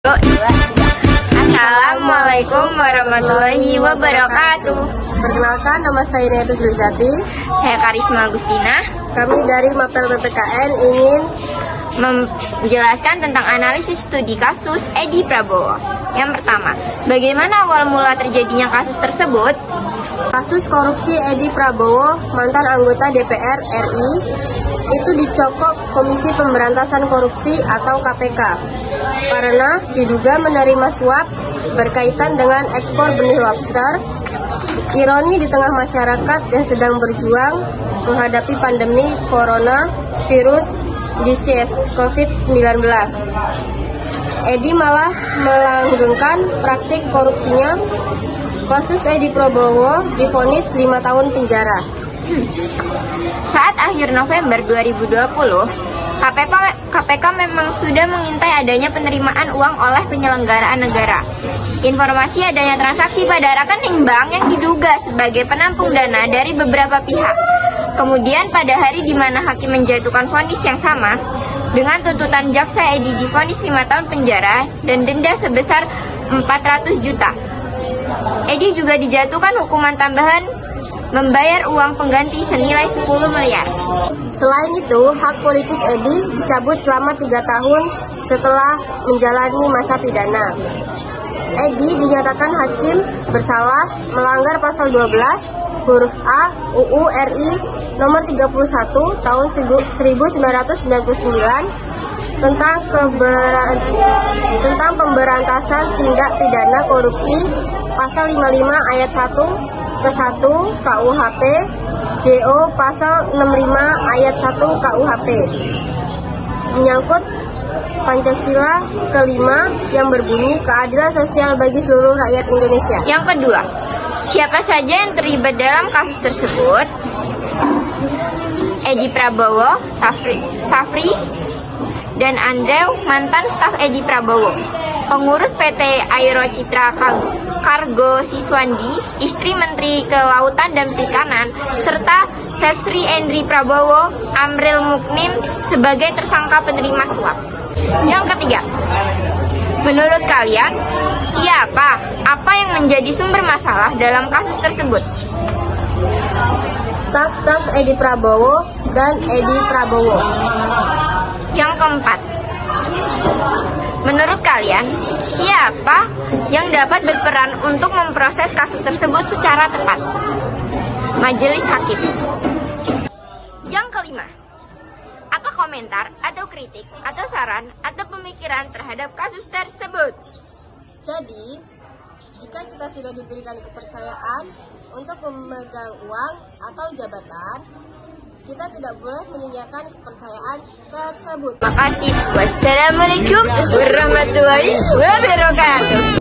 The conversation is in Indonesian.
Assalamualaikum warahmatullahi wabarakatuh. Perkenalkan, nama saya Neta Zulzati. Saya Karisma Agustina. Kami dari Mapel PPKN ingin menjelaskan tentang analisis studi kasus Edi Prabowo. Yang pertama, bagaimana awal mula terjadinya kasus tersebut? Kasus korupsi Edi Prabowo, mantan anggota DPR RI, itu dicokok Komisi Pemberantasan Korupsi atau KPK karena diduga menerima suap berkaitan dengan ekspor benih lobster. Ironi di tengah masyarakat yang sedang berjuang menghadapi pandemi corona virus disease COVID-19. Edi malah melanggengkan praktik korupsinya. Kasus Edi Prabowo divonis 5 tahun penjara. Saat akhir November 2020, KPK memang sudah mengintai adanya penerimaan uang oleh penyelenggaraan negara. Informasi adanya transaksi pada rekening bank yang diduga sebagai penampung dana dari beberapa pihak. Kemudian pada hari di mana hakim menjatuhkan vonis yang sama, dengan tuntutan jaksa Edi divonis 5 tahun penjara dan denda sebesar 400 juta. Edi juga dijatuhkan hukuman tambahan membayar uang pengganti senilai 10 miliar. Selain itu, hak politik Edi dicabut selama 3 tahun setelah menjalani masa pidana. Edi dinyatakan hakim bersalah melanggar pasal 12 huruf A UU RI nomor 31 tahun 1999 tentang pemberantasan tindak pidana korupsi pasal 55 ayat 1 ke 1 KUHP JO pasal 65 ayat 1 KUHP menyangkut Pancasila kelima yang berbunyi keadilan sosial bagi seluruh rakyat Indonesia. Yang kedua, siapa saja yang terlibat dalam kasus tersebut? Edi Prabowo, Safri, dan Andrew, mantan staf Edi Prabowo, pengurus PT Aero Citra Kargo Siswandi, istri Menteri Kelautan dan Perikanan, serta Sefri Endri Prabowo, Amril Muknim sebagai tersangka penerima suap. Yang ketiga, menurut kalian, apa yang menjadi sumber masalah dalam kasus tersebut? Staf Edi Prabowo dan Edi Prabowo. Yang keempat, menurut kalian, siapa yang dapat berperan untuk memproses kasus tersebut secara tepat? Majelis hakim. Yang kelima, apa komentar atau kritik atau saran atau pemikiran terhadap kasus tersebut? Jadi, jika kita sudah diberikan kepercayaan untuk memegang uang atau jabatan, kita tidak boleh menyanyiakan kepercayaan tersebut. Terima kasih. Wassalamualaikum warahmatullahi wabarakatuh.